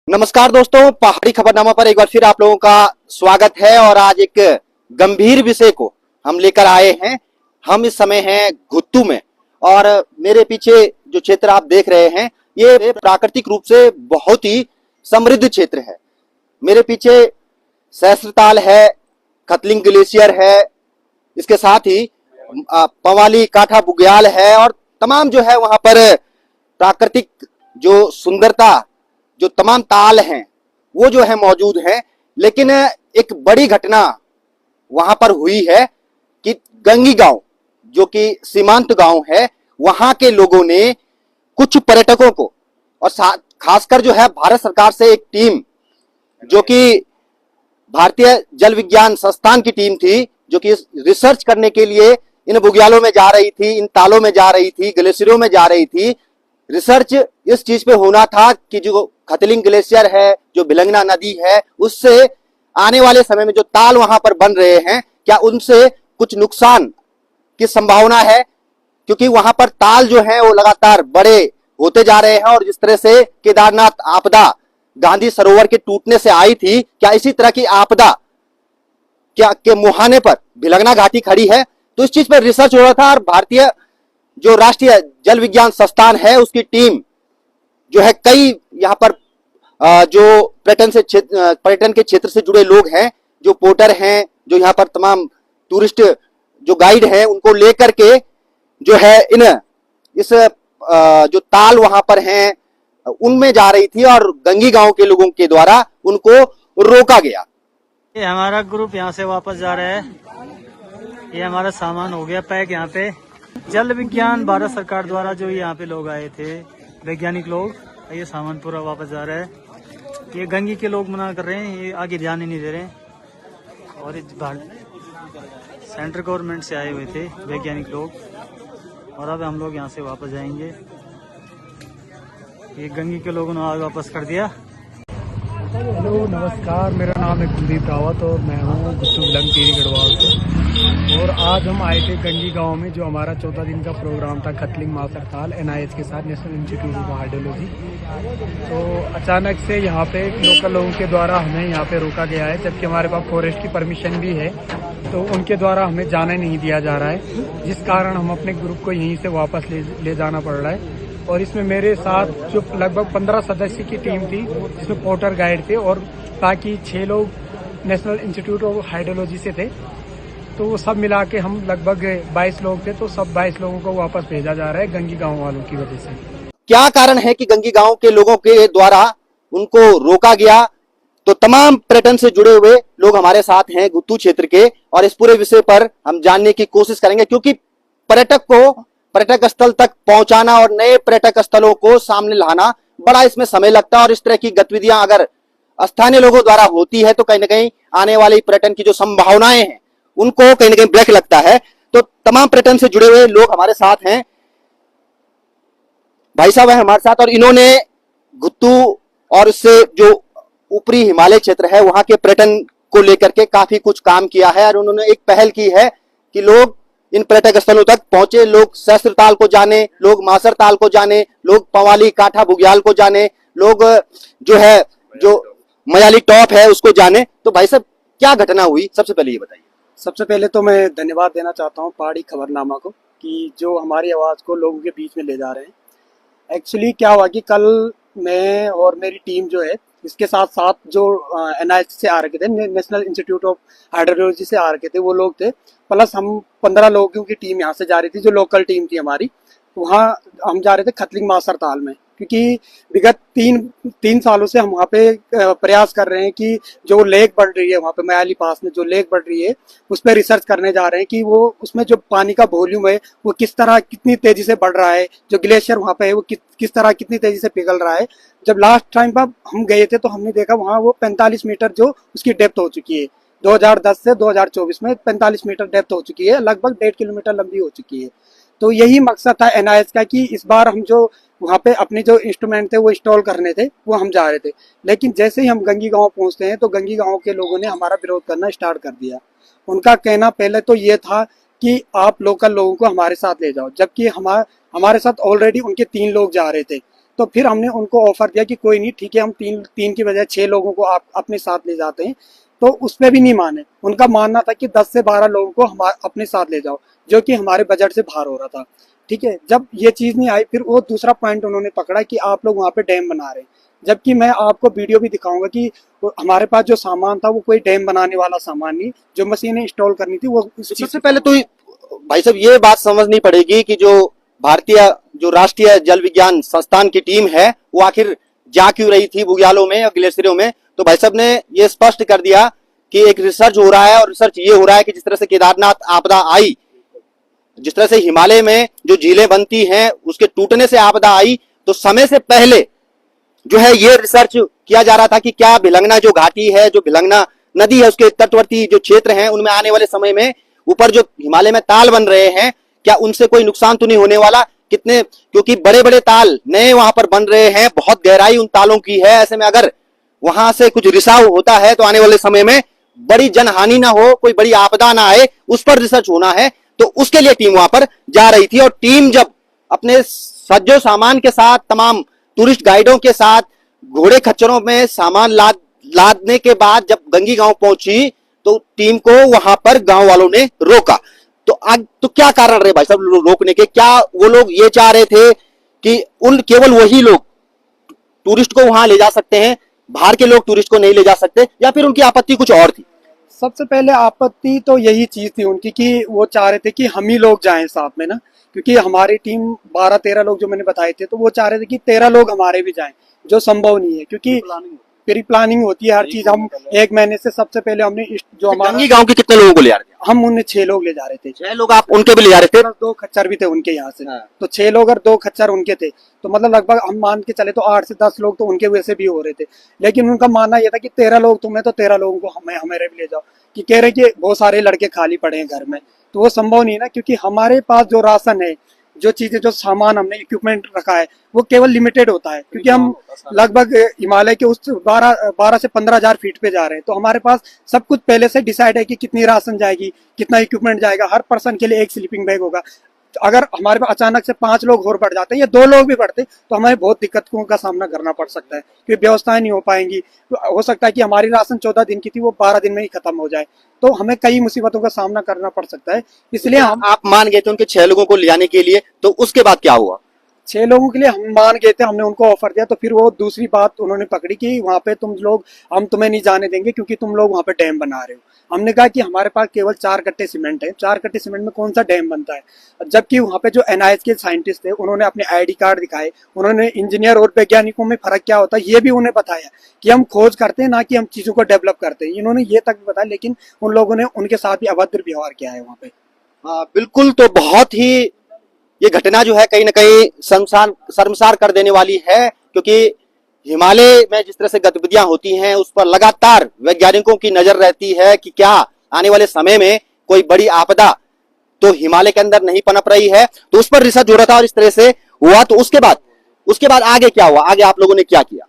नमस्कार दोस्तों, पहाड़ी खबरनामा पर एक बार फिर आप लोगों का स्वागत है। और आज एक गंभीर विषय को हम लेकर आए हैं। हम इस समय हैं घुत्तू में और मेरे पीछे जो क्षेत्र आप देख रहे हैं ये प्राकृतिक रूप से बहुत ही समृद्ध क्षेत्र है। मेरे पीछे सहस्त्रताल है, खतलिंग ग्लेशियर है, इसके साथ ही पंवाली काठा बुग्याल है और तमाम जो है वहां पर प्राकृतिक जो सुंदरता, जो तमाम ताल हैं वो जो है मौजूद हैं। लेकिन एक बड़ी घटना वहां पर हुई है कि गंगी गांव जो कि सीमांत गांव है, वहां के लोगों ने कुछ पर्यटकों को और खासकर जो है भारत सरकार से एक टीम जो कि भारतीय जल विज्ञान संस्थान की टीम थी, जो कि रिसर्च करने के लिए इन बुग्यालों में जा रही थी, इन तालों में जा रही थी, ग्लेशियरों में जा रही थी। रिसर्च इस चीज पे होना था कि जो खतलिंग ग्लेशियर है, जो भिलंगना नदी है, उससे आने वाले समय में जो ताल वहां पर बन रहे हैं, क्या उनसे कुछ नुकसान की संभावना है, क्योंकि वहां पर ताल जो है वो लगातार बड़े होते जा रहे हैं। और जिस तरह से केदारनाथ आपदा गांधी सरोवर के टूटने से आई थी, क्या इसी तरह की आपदा क्या के मुहाने पर भिलंगना घाटी खड़ी है? तो इस चीज पर रिसर्च हो रहा था और भारतीय जो राष्ट्रीय जल विज्ञान संस्थान है उसकी टीम जो है, कई यहाँ पर जो पर्यटन के क्षेत्र से जुड़े लोग हैं, जो पोर्टर हैं, जो यहाँ पर तमाम टूरिस्ट जो गाइड हैं, उनको लेकर के जो है इस जो ताल वहां पर हैं उनमें जा रही थी और गंगी गांव के लोगों के द्वारा उनको रोका गया। ये हमारा ग्रुप यहाँ से वापस जा रहा है। ये हमारा सामान हो गया पैक। यहाँ पे जल विज्ञान भारत सरकार द्वारा जो यहाँ पे लोग आए थे, वैज्ञानिक लोग, ये सामान पूरा वापस जा रहा है। ये गंगी के लोग मना कर रहे हैं, ये आगे ध्यान ही नहीं दे रहे हैं। और सेंट्रल गवर्नमेंट से आए हुए थे वैज्ञानिक लोग, और अब हम लोग यहाँ से वापस जाएंगे। ये गंगी के लोगों ने आज वापस कर दिया। हेलो नमस्कार, मेरा नाम है कुलदीप रावत और मैं हूँ घुत्तू बिलंग टिहरी गढ़वाल से। और आज हम आए थे गंगी गांव में, जो हमारा 14 दिन का प्रोग्राम था खतलिंग मासर ताल NIH के साथ, नेशनल इंस्टीट्यूट ऑफ हाइड्रोलॉजी। तो अचानक से यहाँ पे लोकल लोगों के द्वारा हमें यहाँ पे रोका गया है, जबकि हमारे पास फॉरेस्ट की परमिशन भी है, तो उनके द्वारा हमें जाने नहीं दिया जा रहा है, जिस कारण हम अपने ग्रुप को यहीं से वापस ले जाना पड़ रहा है। और इसमें मेरे साथ जो लगभग 15 सदस्य की टीम थी, जिसमें पोर्टर गाइड थे और बाकी 6 लोग नेशनल इंस्टीट्यूट ऑफ हाइड्रोलॉजी से थे। तो वो सब मिला के हम लगभग 22 लोग थे, तो सब 22 लोगों को वापस भेजा जा रहा है गंगी गांव वालों की वजह से। क्या कारण है कि गंगी गांव के लोगों के द्वारा उनको रोका गया? तो तमाम पर्यटन से जुड़े हुए लोग हमारे साथ हैं घुत्तू क्षेत्र के, और इस पूरे विषय पर हम जानने की कोशिश करेंगे, क्योंकि पर्यटक स्थल तक पहुंचाना और नए पर्यटक स्थलों को सामने लाना बड़ा इसमें समय लगता है। और इस तरह की गतिविधियां अगर स्थानीय लोगों द्वारा होती है तो कहीं ना कहीं आने वाले पर्यटन की जो संभावनाएं हैं उनको कहीं ना कहीं ब्रेक लगता है। तो तमाम पर्यटन से जुड़े हुए लोग हमारे साथ हैं, भाई साहब है हमारे साथ, और इन्होंने घुत्तू और इससे जो ऊपरी हिमालय क्षेत्र है वहां के पर्यटन को लेकर के काफी कुछ काम किया है। और उन्होंने एक पहल की है कि लोग इन पर्यटक स्थलों तक पहुंचे, लोग सहस्त्रताल को जाने, लोग मासर ताल को जाने, लोग पंवाली काठा बुग्याल को जाने, लोग जो है जो मयाली टॉप है उसको जाने। तो भाई साहब क्या घटना हुई, सबसे पहले ये बताइए। सबसे पहले तो मैं धन्यवाद देना चाहता हूँ पहाड़ी खबरनामा को, कि जो हमारी आवाज़ को लोगों के बीच में ले जा रहे हैं। एक्चुअली क्या हुआ कि कल मैं और मेरी टीम जो है, इसके साथ साथ जो NIH से आ रखे थे, नेशनल इंस्टीट्यूट ऑफ हाइड्रोलॉजी से आ रखे थे, वो लोग थे, प्लस हम 15 लोगों की टीम यहाँ से जा रही थी, जो लोकल टीम थी हमारी। वहाँ हम जा रहे थे खतलिंग मासर ताल में, क्योंकि विगत तीन सालों से हम वहाँ पे प्रयास कर रहे हैं कि जो लेक बढ़ रही है वहाँ पे मयाली पास में जो लेक बढ़ रही है, उस पर रिसर्च करने जा रहे हैं कि वो उसमें जो पानी का वॉल्यूम है वो कितनी तेजी से बढ़ रहा है, जो ग्लेशियर वहाँ पे है वो किस तरह कितनी तेजी से पिघल रहा है। जब लास्ट टाइम पर हम गए थे तो हमने देखा वहाँ वो 45 मीटर जो उसकी डेप्थ हो चुकी है। 2010 से 2024 में 45 मीटर डेप्थ हो चुकी है, लगभग 1.5 किलोमीटर लंबी हो चुकी है। तो यही मकसद था NIH का कि इस बार हम जो वहाँ पे अपने जो इंस्ट्रूमेंट थे वो इंस्टॉल करने थे, वो हम जा रहे थे। लेकिन जैसे ही हम गंगी गांव पहुँचते हैं तो गंगी गांव के लोगों ने हमारा विरोध करना स्टार्ट कर दिया। उनका कहना पहले तो ये था कि आप लोकल लोगों को हमारे साथ ले जाओ, जबकि हमारे साथ ऑलरेडी उनके 3 लोग जा रहे थे। तो फिर हमने उनको ऑफर दिया कि कोई नहीं, ठीक है, हम तीन की बजाय 6 लोगों को आप अपने साथ ले जाते हैं। तो उसमें भी नहीं माने। उनका मानना था कि 10 से 12 लोगों को हम अपने साथ ले जाओ, जो कि हमारे बजट से बाहर हो रहा था। ठीक है, जब ये चीज नहीं आई, फिर वो दूसरा पॉइंट उन्होंने पकड़ा कि आप लोग वहाँ पे डैम बना रहे हैं, जबकि मैं आपको वीडियो भी दिखाऊंगा कि हमारे पास जो सामान था वो कोई डैम बनाने वाला सामान नहीं, जो मशीनें इंस्टॉल करनी थी वो सबसे पहले तो भाई साहब ये बात समझनी पड़ेगी कि जो राष्ट्रीय जल विज्ञान संस्थान की टीम है वो आखिर जा क्यों रही थी बुग्यालों में और ग्लेशियरों में। तो भाई साहब ने ये स्पष्ट कर दिया कि एक रिसर्च हो रहा है, और रिसर्च ये हो रहा है कि जिस तरह से केदारनाथ आपदा आई, जिस तरह से हिमालय में जो झीलें बनती हैं उसके टूटने से आपदा आई, तो समय से पहले जो है ये रिसर्च किया जा रहा था कि क्या भिलंगना जो घाटी है, जो भिलंगना नदी है, उसके तटवर्ती जो क्षेत्र हैं उनमें आने वाले समय में ऊपर जो हिमालय में ताल बन रहे हैं, क्या उनसे कोई नुकसान तो नहीं होने वाला। क्योंकि बड़े बड़े ताल नए वहां पर बन रहे हैं, बहुत गहराई उन तालों की है। ऐसे में अगर वहां से कुछ रिसाव होता है तो आने वाले समय में बड़ी जनहानि ना हो, कोई बड़ी आपदा ना आए, उस पर रिसर्च होना है। तो उसके लिए टीम वहां पर जा रही थी, और टीम जब अपने सज्जो सामान के साथ, तमाम टूरिस्ट गाइडों के साथ, घोड़े खच्चरों में सामान लादने के बाद जब गंगी गांव पहुंची, तो टीम को वहां पर गांव वालों ने रोका। तो क्या कारण रहे भाई साहब रोकने के? क्या वो लोग ये चाह रहे थे कि केवल वही लोग टूरिस्ट को वहां ले जा सकते हैं, बाहर के लोग टूरिस्ट को नहीं ले जा सकते, या फिर उनकी आपत्ति कुछ और थी? सबसे पहले आपत्ति तो यही चीज थी उनकी कि वो चाह रहे थे कि हम ही लोग जाएं साथ में ना, क्योंकि हमारी टीम 12-13 लोग जो मैंने बताए थे, तो वो चाह रहे थे कि 13 लोग हमारे भी जाएं, जो संभव नहीं है, क्योंकि प्री प्लानिंग होती है हर चीज। हम 1 महीने से सबसे पहले हमने जो हमारा गंगी गांव के कितने लोगों को ले जा रहे थे? हम उन्हें 6 लोग ले जा रहे थे। 6 लोग आप उनके भी ले जा रहे थे? 2 खच्चर भी थे उनके यहाँ से। हाँ। तो 6 लोग और 2 खच्चर उनके थे, तो मतलब लगभग हम मान के चले तो 8 से 10 लोग तो उनके वैसे भी हो रहे थे। लेकिन उनका मानना यह था कि 13 लोग तुम्हें, तो 13 लोगों को हमारे भी ले जाओ, कि कह रहे कि बहुत सारे लड़के खाली पड़े हैं घर में। तो वो संभव नहीं है ना, क्योंकि हमारे पास जो राशन है, जो चीजें, जो सामान हमने इक्विपमेंट रखा है, वो केवल लिमिटेड होता है, क्योंकि हम लगभग हिमालय के उस 12 से 15,000 फीट पे जा रहे हैं। तो हमारे पास सब कुछ पहले से डिसाइड है कि कितनी राशन जाएगी, कितना इक्विपमेंट जाएगा, हर पर्सन के लिए 1 स्लीपिंग बैग होगा। तो अगर हमारे पास अचानक से 5 लोग और बढ़ जाते हैं या 2 लोग भी बढ़ते, तो हमें बहुत दिक्कतों का सामना करना पड़ सकता है, क्योंकि व्यवस्थाएं नहीं हो पाएंगी। तो हो सकता है कि हमारी राशन 14 दिन की थी, वो 12 दिन में ही खत्म हो जाए, तो हमें कई मुसीबतों का सामना करना पड़ सकता है। इसलिए आप मान गए थे उनके 6 लोगों को ले जाने के लिए, तो उसके बाद क्या हुआ? 6 लोगों के लिए हम मान गए थे, हमने उनको ऑफर दिया। तो फिर वो दूसरी बात उन्होंने पकड़ी कि वहां पे तुम लोग, हम तुम्हें नहीं जाने देंगे क्योंकि तुम लोग वहां पे डैम बना रहे हो। हमने कहा कि हमारे पास केवल 4 कट्टे सीमेंट है, 4 कट्टे सीमेंट में कौन सा डैम बनता है? जबकि वहां पे जो NIH के साइंटिस्ट थे, उन्होंने अपने ID कार्ड दिखाए, उन्होंने इंजीनियर और वैज्ञानिकों में फर्क क्या होता है ये भी उन्हें बताया कि हम खोज करते हैं, ना कि हम चीजों को डेवलप करते हैं। इन्होंने ये तक बताया, लेकिन उन लोगों ने उनके साथ भी अभद्र व्यवहार किया है वहां पे। बिल्कुल। तो बहुत ही ये घटना जो है कहीं ना कहीं शर्मसार कर देने वाली है, क्योंकि हिमालय में जिस तरह से गतिविधियां होती हैं उस पर लगातार वैज्ञानिकों की नजर रहती है कि क्या आने वाले समय में कोई बड़ी आपदा तो हिमालय के अंदर नहीं पनप रही है। तो उस पर रिसर्च हो रहा था और इस तरह से हुआ। तो उसके बाद आगे क्या हुआ? आगे आप लोगों ने क्या किया?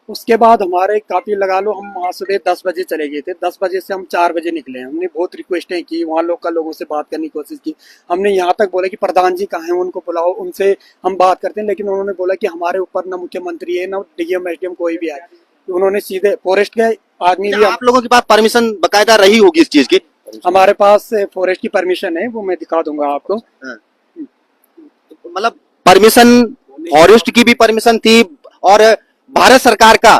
उसके बाद हमारे काफी लगा लो, हम वहाँ सुबह 10 बजे चले गए थे। 10 बजे से हम 4 बजे निकले। हमने बहुत रिक्वेस्टें की, वहाँ लोकल लोगों से बात करने की कोशिश की। हमने यहाँ तक बोला कि प्रधान जी कहाँ हैं, उनको बुलाओ, उनसे हम बात करते हैं। लेकिन उन्होंने बोला कि हमारे ऊपर ना मुख्यमंत्री है, ना DM SDM कोई भी आए। तो उन्होंने सीधे फॉरेस्ट के आदमी भी, आप लोगों के पास परमिशन बकायदा रही होगी इस चीज की? हमारे पास फॉरेस्ट की परमिशन है, वो मैं दिखा दूंगा आपको। मतलब परमिशन, फॉरेस्ट की भी परमिशन थी, और भारत सरकार का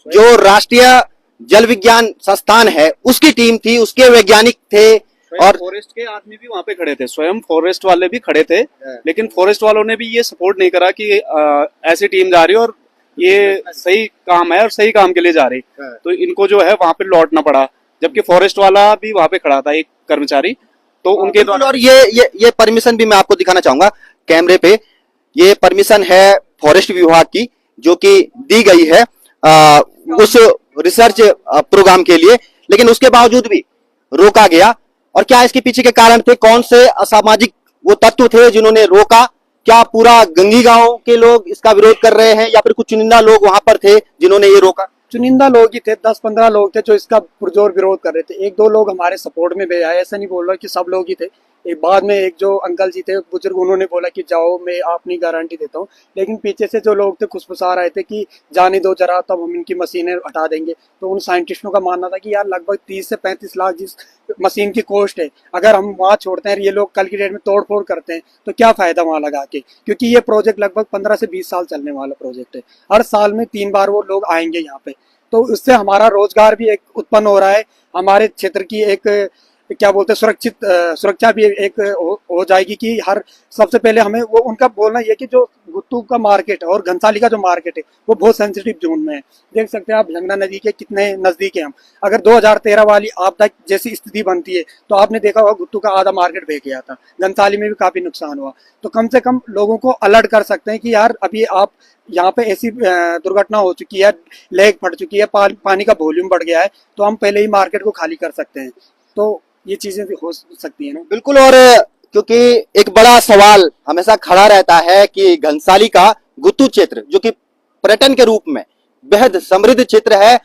जो राष्ट्रीय जल विज्ञान संस्थान है उसकी टीम थी, उसके वैज्ञानिक थे, और फॉरेस्ट के आदमी भी वहाँ पे खड़े थे, स्वयं फॉरेस्ट वाले भी खड़े थे। लेकिन फॉरेस्ट वालों ने भी ये सपोर्ट नहीं करा कि ऐसी टीम जा रही है और ये सही काम है और सही काम के लिए जा रही, तो इनको जो है वहाँ पे लौटना पड़ा। जबकि फॉरेस्ट वाला भी वहाँ पे खड़ा था, एक कर्मचारी, तो उनके द्वारा। और ये परमिशन भी मैं आपको दिखाना चाहूंगा कैमरे पे। ये परमिशन है फॉरेस्ट विभाग की, जो कि दी गई है उस रिसर्च प्रोग्राम के लिए, लेकिन उसके बावजूद भी रोका गया। और क्या इसके पीछे के कारण थे? कौन से असामाजिक वो तत्व थे जिन्होंने रोका? क्या पूरा गंगी गांव के लोग इसका विरोध कर रहे हैं, या फिर कुछ चुनिंदा लोग वहां पर थे जिन्होंने ये रोका? चुनिंदा लोग ही थे, 10-15 लोग थे जो इसका पुरजोर विरोध कर रहे थे। 1-2 लोग हमारे सपोर्ट में भी आए, ऐसा नहीं बोल रहा कि सब लोग ही थे। एक बाद में एक जो अंकल जी थे बुजुर्ग, उन्होंने बोला कि जाओ मैं अपनी गारंटी देता हूँ, लेकिन पीछे से जो लोग थे खुशफुसा रहे थे कि जाने दो जरा, तब हम इनकी मशीनें हटा देंगे। तो उन साइंटिस्टों का मानना था कि यार लगभग 30 से 35 लाख जिस मशीन की कॉस्ट है, अगर हम वहाँ छोड़ते हैं, ये लोग कल की डेट में तोड़ फोड़ करते हैं, तो क्या फायदा वहाँ लगा के, क्योंकि ये प्रोजेक्ट लगभग 15 से 20 साल चलने वाला प्रोजेक्ट है। हर साल में 3 बार वो लोग आएंगे यहाँ पे, तो इससे हमारा रोजगार भी एक उत्पन्न हो रहा है, हमारे क्षेत्र की एक क्या बोलते हैं सुरक्षा भी एक हो जाएगी कि हर सबसे पहले हमें वो उनका बोलना ये कि जो गुत्तू का मार्केट है और घनसाली का जो मार्केट है वो बहुत सेंसिटिव जोन में है। देख सकते हैं आप यमुना नदी के कितने नजदीक है हम। अगर 2013 वाली आपदा जैसी स्थिति बनती है तो आपने देखा होगा गुत्तू का आधा मार्केट बह गया था, घनसाली में भी काफी नुकसान हुआ। तो कम से कम लोगों को अलर्ट कर सकते हैं कि यार अभी आप यहाँ पे ऐसी दुर्घटना हो चुकी है, लेग फट चुकी है, पानी का वॉल्यूम बढ़ गया है, तो हम पहले ही मार्केट को खाली कर सकते हैं। तो ये चीजें भी हो सकती है ना। बिल्कुल। और क्योंकि एक बड़ा सवाल हमेशा खड़ा रहता है कि घनसाली का गुत्तू क्षेत्र जो कि पर्यटन के रूप में बेहद समृद्ध क्षेत्र है,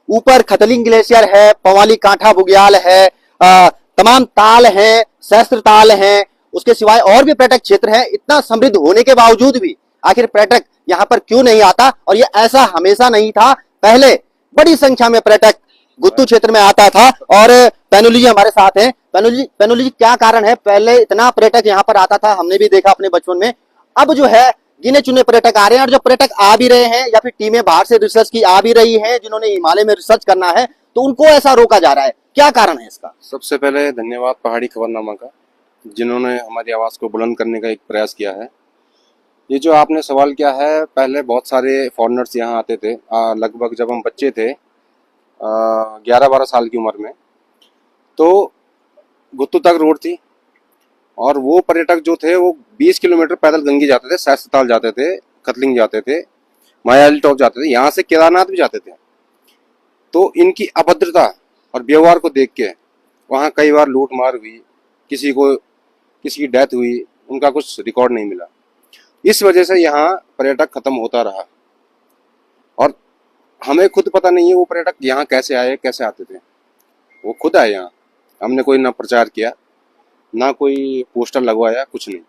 ऊपर खतलिंग ग्लेशियर है, पवाली कांठा बुग्याल है, तमाम ताल हैं, सहस्त्र ताल हैं, उसके सिवाय और भी पर्यटक क्षेत्र है। इतना समृद्ध होने के बावजूद भी आखिर पर्यटक यहाँ पर क्यों नहीं आता? और ये ऐसा हमेशा नहीं था, पहले बड़ी संख्या में पर्यटक गुत्तू क्षेत्र में आता था। और पैनुली जी हमारे साथ हैं। पैनुली जी क्या कारण है, पहले इतना पर्यटक यहाँ पर आता था, हमने भी देखा अपने बचपन में, अब जो है गिने चुने पर्यटक आ रहे हैं। और जो पर्यटक आ भी रहे हैं या फिर टीमें बाहर से रिसर्च की आ भी रही हैं जिन्होंने हिमालय में रिसर्च करना है, तो उनको ऐसा रोका जा रहा है, क्या कारण है इसका? सबसे पहले धन्यवाद पहाड़ी खबरनामा का, जिन्होंने हमारी आवाज को बुलंद करने का एक प्रयास किया है। ये जो आपने सवाल किया है, पहले बहुत सारे फॉरेनर्स यहाँ आते थे, लगभग जब हम बच्चे थे 11-12 साल की उम्र में, तो गुत्तू तक रोड थी और वो पर्यटक जो थे वो 20 किलोमीटर पैदल गंगी जाते थे, सहस्त्रताल जाते थे, खतलिंग जाते थे, मायाली टॉप जाते थे, यहाँ से केदारनाथ भी जाते थे। तो इनकी अभद्रता और व्यवहार को देख के वहाँ कई बार लूट मार हुई, किसी की डेथ हुई, उनका कुछ रिकॉर्ड नहीं मिला। इस वजह से यहाँ पर्यटक खत्म होता रहा और हमें खुद पता नहीं है वो पर्यटक यहाँ कैसे आए, कैसे आते थे। वो खुद आए यहाँ, हमने कोई ना प्रचार किया, ना कोई पोस्टर लगवाया, कुछ नहीं।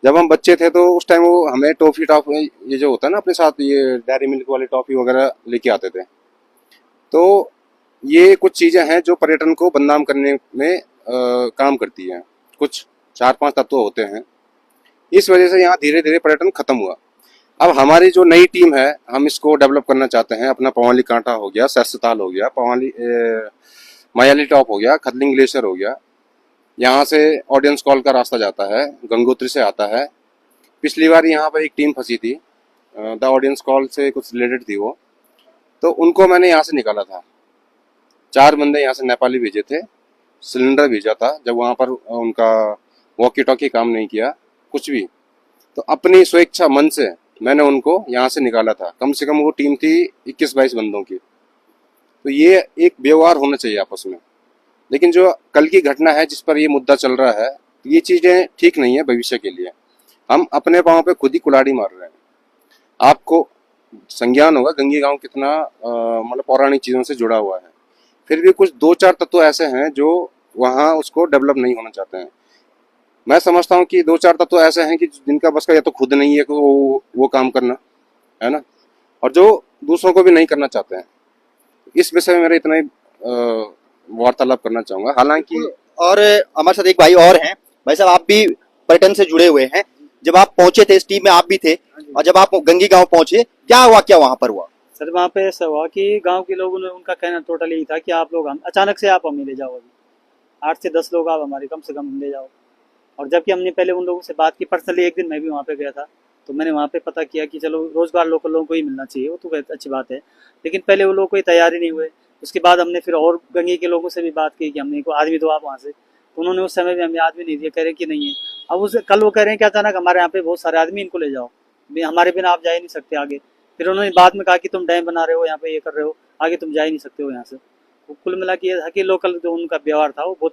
जब हम बच्चे थे तो उस टाइम वो हमें टॉफी ये जो होता है ना अपने साथ, ये डेयरी मिल्क वाली टॉफी वगैरह लेके आते थे। तो ये कुछ चीजें हैं जो पर्यटन को बदनाम करने में काम करती हैं। कुछ 4-5 तत्व होते हैं, इस वजह से यहाँ धीरे धीरे पर्यटन खत्म हुआ। अब हमारी जो नई टीम है, हम इसको डेवलप करना चाहते हैं। अपना पवाली कांठा हो गया, सहस्त्रताल हो गया, मायाली टॉप हो गया, खतलिंग ग्लेशियर हो गया, यहाँ से ऑडियंस कॉल का रास्ता जाता है, गंगोत्री से आता है। पिछली बार यहाँ पर एक टीम फंसी थी, द ऑडियंस कॉल से कुछ रिलेटेड थी वो, तो उनको मैंने यहाँ से निकाला था। 4 बंदे यहाँ से नेपाली भेजे थे, सिलेंडर भेजा था जब वहाँ पर उनका वॉकी टॉकी काम नहीं किया कुछ भी, तो अपनी स्वेच्छा मन से मैंने उनको यहाँ से निकाला था। कम से कम वो टीम थी 21-22 बंदों की। तो ये एक व्यवहार होना चाहिए आपस में। लेकिन जो कल की घटना है जिस पर ये मुद्दा चल रहा है, ये चीजें ठीक नहीं है भविष्य के लिए। हम अपने पाँव पे खुद ही कुल्हाड़ी मार रहे हैं। आपको संज्ञान होगा गंगी गांव कितना मतलब पौराणिक चीजों से जुड़ा हुआ है, फिर भी कुछ 2-4 तत्व ऐसे हैं जो वहाँ उसको डेवलप नहीं होना चाहते हैं। मैं समझता हूँ कि 2-4 तत्व ऐसे हैं कि जिनका बस का या तो खुद नहीं है कि वो काम करना है ना, और जो दूसरों को भी नहीं करना चाहते हैं। इस विषय में मेरा इतना ही वार्तालाप करना चाहूंगा। हालांकि और हमारे साथ एक भाई और हैं। भाई साहब, आप भी पर्यटन से जुड़े हुए हैं, जब आप पहुंचे थे इस टीम में आप भी थे, और जब आप गंगी गांव पहुंचे क्या हुआ, क्या वहां पर हुआ? सर वहाँ पे ऐसा हुआ कि गांव के लोगों ने, उनका कहना टोटल यही था कि आप लोग हम अचानक से आप हमें ले जाओ, अभी 8 से 10 लोग आप हमारे कम से कम ले जाओ। और जबकि हमने पहले उन लोगों से बात की पर्सनली, एक दिन मैं भी वहाँ पे गया था, तो मैंने वहाँ पे पता किया कि चलो रोजगार लोकल लोगों को ही मिलना चाहिए, वो तो अच्छी बात है, लेकिन पहले वो लोग कोई तैयार ही नहीं हुए। उसके बाद हमने फिर और गंगे के लोगों से भी बात की कि हमने को आदमी दो आप वहाँ से, तो उन्होंने उस समय भी हमें आदमी नहीं दिया, कह रहे कि नहीं है। अब उस कल वो कह रहे हैं कि अचानक हमारे यहाँ पे बहुत सारे आदमी, इनको ले जाओ, हमारे बिना आप जा ही नहीं सकते आगे। फिर उन्होंने बाद में कहा कि तुम डैम बना रहे हो यहाँ पे, ये कर रहे हो, आगे तुम जा ही नहीं सकते हो यहाँ से। तो कुल मिला के ये था कि लोकल जो उनका व्यवहार था वो बहुत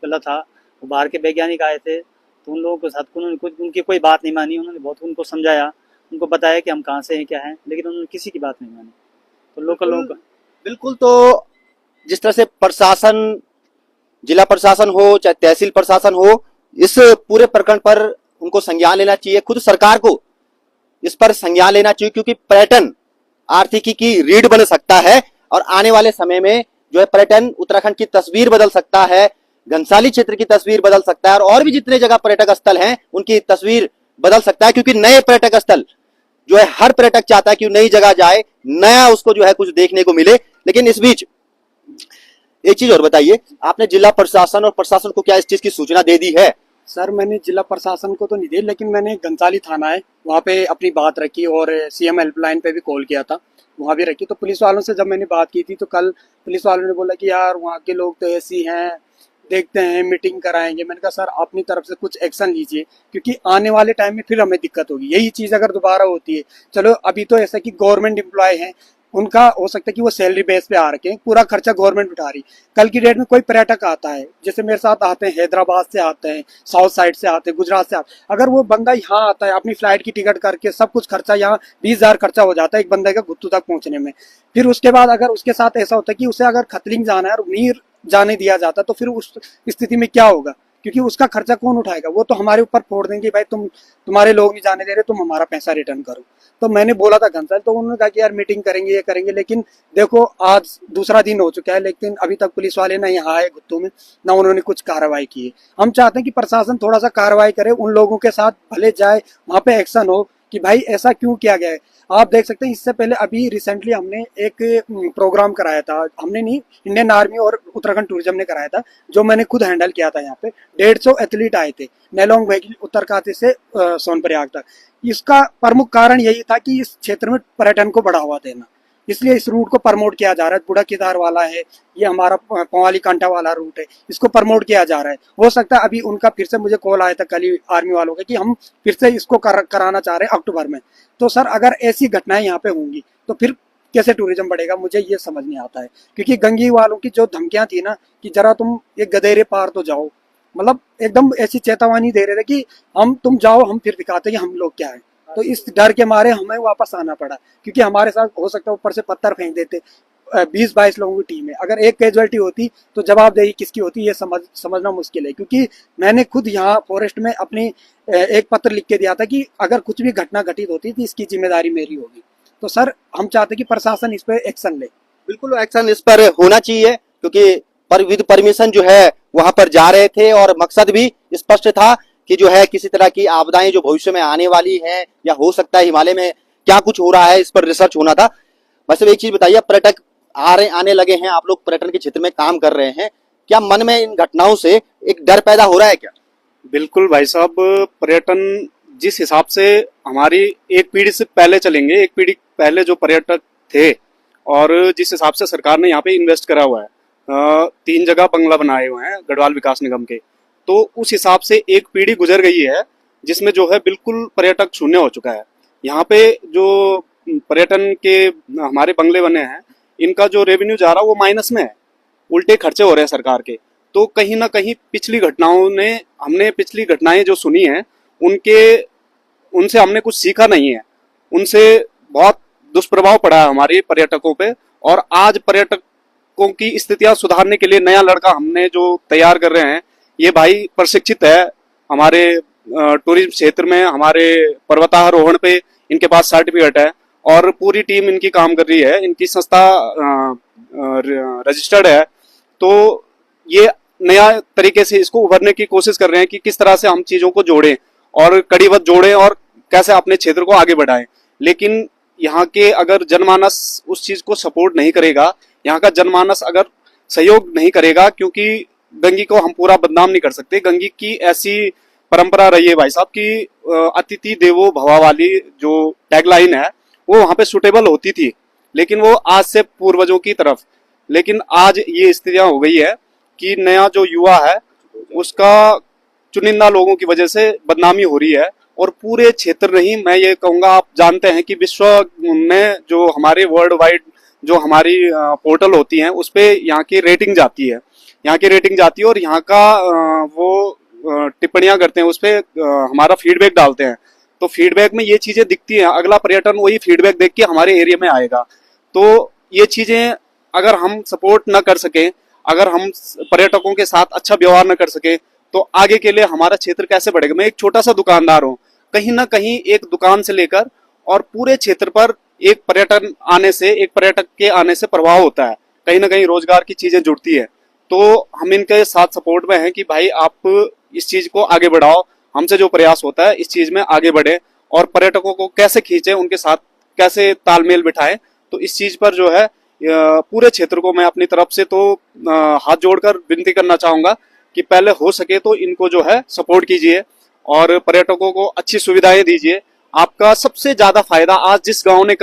गलत था। वो बाहर के वैज्ञानिक आए थे, तो उन लोगों के साथ उन्होंने उनकी कोई बात नहीं मानी। उन्होंने बहुत उनको समझाया, उनको बताया कि हम कहाँ से हैं क्या हैं, लेकिन उन्होंने किसी की बात नहीं मानी। तो लोकल लोगों का बिल्कुल। तो जिस तरह से प्रशासन, जिला प्रशासन हो चाहे तहसील प्रशासन हो, इस पूरे प्रकरण पर उनको संज्ञान लेना चाहिए, खुद सरकार को इस पर संज्ञान लेना चाहिए, क्योंकि पर्यटन आर्थिकी की रीढ़ बन सकता है और आने वाले समय में जो है पर्यटन उत्तराखंड की तस्वीर बदल सकता है, घनसाली क्षेत्र की तस्वीर बदल सकता है और भी जितने जगह पर्यटक स्थल हैं उनकी तस्वीर बदल सकता है। क्योंकि नए पर्यटक स्थल जो है हर पर्यटक चाहता है कि नई जगह जाए, नया उसको जो है कुछ देखने को मिले। लेकिन इस बीच एक चीज और बताइए, आपने जिला प्रशासन और प्रशासन को क्या इस चीज की सूचना दे दी है? सर मैंने जिला प्रशासन को तो नहीं दी, लेकिन मैंने घनसाली थाना है वहाँ पे अपनी बात रखी और सीएम हेल्पलाइन पे भी कॉल किया था, वहाँ भी रखी। तो पुलिस वालों से जब मैंने बात की थी तो कल पुलिस वालों ने बोला कि यार वहाँ के लोग तो ऐसी हैं, देखते हैं मीटिंग कराएंगे। मैंने कहा सर अपनी तरफ से कुछ एक्शन लीजिए, क्योंकि आने वाले टाइम में फिर हमें दिक्कत होगी। यही चीज़ अगर दोबारा होती है, चलो अभी तो ऐसा कि गवर्नमेंट एम्प्लॉय हैं, उनका हो सकता है कि वो सैलरी बेस पे आ रखे हैं, पूरा खर्चा गवर्नमेंट उठा रही। कल की डेट में कोई पर्यटक आता है, जैसे मेरे साथ आते हैं, हैदराबाद से आते हैं, साउथ साइड से आते हैं, गुजरात से आते हैं, अगर वो बंदा यहाँ आता है अपनी फ्लाइट की टिकट करके, सब कुछ खर्चा यहाँ 20,000 खर्चा हो जाता है एक बंदे का गुत्तू तक पहुंचने में। फिर उसके बाद अगर उसके साथ ऐसा होता है कि उसे अगर खतलिंग जाना है और नहीं जाने दिया जाता, तो फिर उस स्थिति में क्या होगा? क्योंकि उसका खर्चा कौन उठाएगा? वो तो हमारे ऊपर फोड़ देंगे, भाई तुम्हारे लोग नहीं जाने दे रहे, तुम हमारा पैसा रिटर्न करो। तो मैंने बोला था घनसाल, तो उन्होंने कहा कि यार मीटिंग करेंगे, ये करेंगे। लेकिन देखो आज दूसरा दिन हो चुका है, लेकिन अभी तक पुलिस वाले ना यहाँ आए गुत्तू में, ना उन्होंने कुछ कार्रवाई की है। हम चाहते हैं कि प्रशासन थोड़ा सा कार्रवाई करे, उन लोगों के साथ भले जाए, वहाँ पे एक्शन हो कि भाई ऐसा क्यों किया गया है। आप देख सकते हैं इससे पहले अभी रिसेंटली हमने एक प्रोग्राम कराया था, हमने नहीं, इंडियन आर्मी और उत्तराखंड टूरिज्म ने कराया था, जो मैंने खुद हैंडल किया था। यहाँ पे 150 एथलीट आए थे नेलोंग वैली उत्तरकाशी से सोनप्रयाग तक। इसका प्रमुख कारण यही था कि इस क्षेत्र में पर्यटन को बढ़ावा देना, इसलिए इस रूट को प्रमोट किया जा रहा है। बूढ़ा केदार वाला है, ये हमारा पवाली कांटा वाला रूट है, इसको प्रमोट किया जा रहा है। हो सकता है अभी उनका फिर से मुझे कॉल आया था कल ही आर्मी वालों का कि हम फिर से इसको कराना चाह रहे हैं अक्टूबर में। तो सर अगर ऐसी घटनाएं यहाँ पे होंगी तो फिर कैसे टूरिज्म बढ़ेगा, मुझे ये समझ नहीं आता है। क्योंकि गंगी वालों की जो धमकियां थी ना कि जरा तुम एक गदेरे पार तो जाओ, मतलब एकदम ऐसी चेतावनी दे रहे थे कि तुम जाओ, हम फिर दिखाते हैं कि हम लोग क्या है। तो इस डर के मारे हमें वापस आना पड़ा, क्योंकि हमारे साथ हो सकता है ऊपर से पत्थर फेंक देते। 20-22 लोगों की टीम है, अगर एक कैजुअलिटी होती तो जवाबदेही किसकी होती, ये समझना मुश्किल है। क्योंकि मैंने खुद यहाँ फॉरेस्ट में अपनी एक पत्र लिख के दिया था कि अगर कुछ भी घटना घटित होती तो इसकी जिम्मेदारी मेरी होगी। तो सर हम चाहते कि प्रशासन इस पर एक्शन ले। बिल्कुल एक्शन इस पर होना चाहिए, क्योंकि विद परमिशन जो है वहां पर जा रहे थे और मकसद भी स्पष्ट था कि जो है किसी तरह की आपदाएं जो भविष्य में आने वाली हैं या हो सकता है हिमालय में क्या कुछ हो रहा है, इस पर रिसर्च होना था। बस एक चीज बताइए, पर्यटक आने लगे हैं, आप लोग पर्यटन के क्षेत्र में काम कर रहे हैं, क्या मन में इन घटनाओं से एक डर पैदा हो रहा है क्या? बिल्कुल भाई साहब, पर्यटन जिस हिसाब से हमारी एक पीढ़ी से पहले चलेंगे, एक पीढ़ी पहले जो पर्यटक थे और जिस हिसाब से सरकार ने यहाँ पे इन्वेस्ट करा हुआ है, 3 जगह बंगला बनाए हुए हैं गढ़वाल विकास निगम के, तो उस हिसाब से एक पीढ़ी गुजर गई है जिसमें जो है बिल्कुल पर्यटक शून्य हो चुका है। यहाँ पे जो पर्यटन के हमारे बंगले बने हैं, इनका जो रेवेन्यू जा रहा है वो माइनस में है, उल्टे खर्चे हो रहे हैं सरकार के। तो कहीं ना कहीं पिछली घटनाएं जो सुनी हैं उनसे हमने कुछ सीखा नहीं है, उनसे बहुत दुष्प्रभाव पड़ा है हमारे पर्यटकों पे। और आज पर्यटकों की स्थितियां सुधारने के लिए नया लड़का हमने जो तैयार कर रहे हैं, ये भाई प्रशिक्षित है हमारे टूरिज्म क्षेत्र में, हमारे पर्वतारोहण पे इनके पास सर्टिफिकेट है और पूरी टीम इनकी काम कर रही है, इनकी संस्था रजिस्टर्ड है। तो ये नया तरीके से इसको उभरने की कोशिश कर रहे हैं कि किस तरह से हम चीजों को जोड़ें और कड़ीबद्ध जोड़ें और कैसे अपने क्षेत्र को आगे बढ़ाएं। लेकिन यहाँ के अगर जनमानस उस चीज को सपोर्ट नहीं करेगा, यहाँ का जनमानस अगर सहयोग नहीं करेगा, क्योंकि गंगी को हम पूरा बदनाम नहीं कर सकते। गंगी की ऐसी परंपरा रही है भाई साहब कि अतिथि देवो भवा वाली जो टैगलाइन है वो वहां पे सुटेबल होती थी, लेकिन वो आज से पूर्वजों की तरफ। लेकिन आज ये स्थितियां हो गई है कि नया जो युवा है उसका चुनिंदा लोगों की वजह से बदनामी हो रही है। और पूरे क्षेत्र नहीं, मैं ये कहूंगा, आप जानते हैं कि विश्व में जो हमारे वर्ल्ड वाइड जो हमारी पोर्टल होती हैं उस पे यहाँ की रेटिंग जाती है, और यहाँ का वो टिप्पणियां करते हैं, उस पे हमारा फीडबैक डालते हैं। तो फीडबैक में ये चीजें दिखती हैं, अगला पर्यटन वही फीडबैक देख के हमारे एरिया में आएगा। तो ये चीजें अगर हम सपोर्ट न कर सकें, अगर हम पर्यटकों के साथ अच्छा व्यवहार न कर सके, तो आगे के लिए हमारा क्षेत्र कैसे बढ़ेगा। मैं एक छोटा सा दुकानदार हूँ, कहीं ना कहीं एक दुकान से लेकर और पूरे क्षेत्र पर एक पर्यटक के आने से प्रभाव होता है, कहीं ना कहीं रोजगार की चीजें जुड़ती है। तो हम इनके साथ सपोर्ट में हैं कि भाई आप इस चीज को आगे बढ़ाओ, हमसे जो प्रयास होता है इस चीज में आगे बढ़े और पर्यटकों को कैसे खींचे, उनके साथ कैसे तालमेल बिठाएं। तो इस चीज पर जो है पूरे क्षेत्र को मैं अपनी तरफ से तो हाथ जोड़कर विनती करना चाहूंगा कि पहले हो सके तो इनको जो है सपोर्ट कीजिए और पर्यटकों को अच्छी सुविधाएं दीजिए। आपका सबसे ज्यादा फायदा, आज जिस गांव ने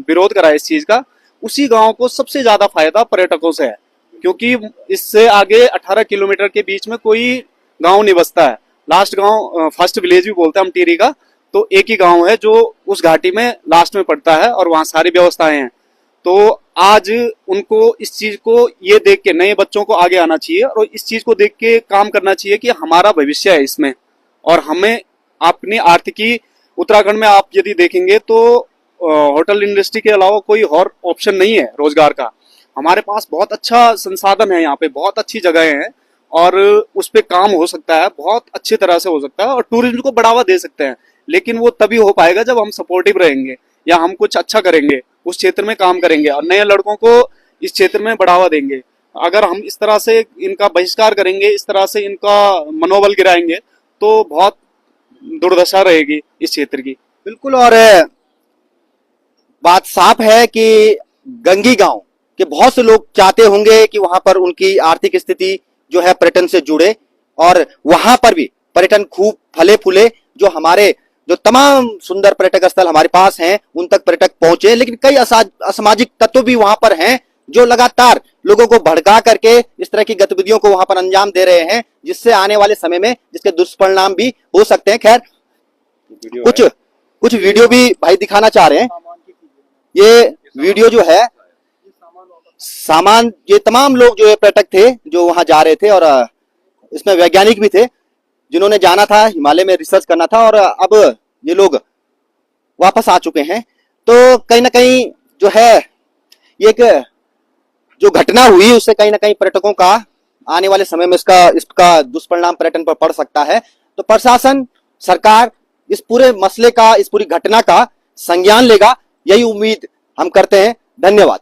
विरोध करा इस चीज का, उसी गांव को सबसे ज्यादा फायदा पर्यटकों से है, क्योंकि इससे आगे 18 किलोमीटर के बीच में कोई गांव नहीं बसता है। लास्ट गांव, फर्स्ट विलेज भी बोलते हैं हम टिहरी का, तो एक ही गांव है जो उस घाटी में लास्ट में पड़ता है और वहां सारी व्यवस्थाएं हैं। तो आज उनको इस चीज को ये देख के नए बच्चों को आगे आना चाहिए और इस चीज को देख के काम करना चाहिए कि हमारा भविष्य है इसमें, और हमें अपनी आर्थिकी, उत्तराखंड में आप यदि देखेंगे तो होटल इंडस्ट्री के अलावा कोई और ऑप्शन नहीं है रोजगार का। हमारे पास बहुत अच्छा संसाधन है, यहाँ पे बहुत अच्छी जगहें हैं और उस पे काम हो सकता है, बहुत अच्छी तरह से हो सकता है और टूरिज्म को बढ़ावा दे सकते हैं। लेकिन वो तभी हो पाएगा जब हम सपोर्टिव रहेंगे या हम कुछ अच्छा करेंगे, उस क्षेत्र में काम करेंगे और नए लड़कों को इस क्षेत्र में बढ़ावा देंगे। अगर हम इस तरह से इनका बहिष्कार करेंगे, इस तरह से इनका मनोबल गिराएंगे, तो बहुत दुर्दशा रहेगी इस क्षेत्र की। बिल्कुल। और बात साफ है कि गंगी गांव के बहुत से लोग चाहते होंगे कि वहां पर उनकी आर्थिक स्थिति जो है पर्यटन से जुड़े और वहां पर भी पर्यटन खूब फले फूले, जो हमारे जो तमाम सुंदर पर्यटक स्थल हमारे पास हैं उन तक पर्यटक पहुंचे। लेकिन कई असामाजिक तत्व भी वहां पर हैं जो लगातार लोगों को भड़का करके इस तरह की गतिविधियों को वहां पर अंजाम दे रहे हैं, जिससे आने वाले समय में जिसके दुष्परिणाम भी हो सकते हैं। खैर, कुछ वीडियो भी भाई दिखाना चाह रहे हैं। ये वीडियो जो है सामान, ये तमाम लोग जो है पर्यटक थे जो वहां जा रहे थे और इसमें वैज्ञानिक भी थे जिन्होंने जाना था, हिमालय में रिसर्च करना था, और अब ये लोग वापस आ चुके हैं। तो कहीं ना कहीं जो है ये एक जो घटना हुई उससे कहीं ना कहीं पर्यटकों का आने वाले समय में इसका दुष्परिणाम पर्यटन पर पड़ सकता है। तो प्रशासन, सरकार इस पूरे मसले का, इस पूरी घटना का संज्ञान लेगा, यही उम्मीद हम करते हैं। धन्यवाद।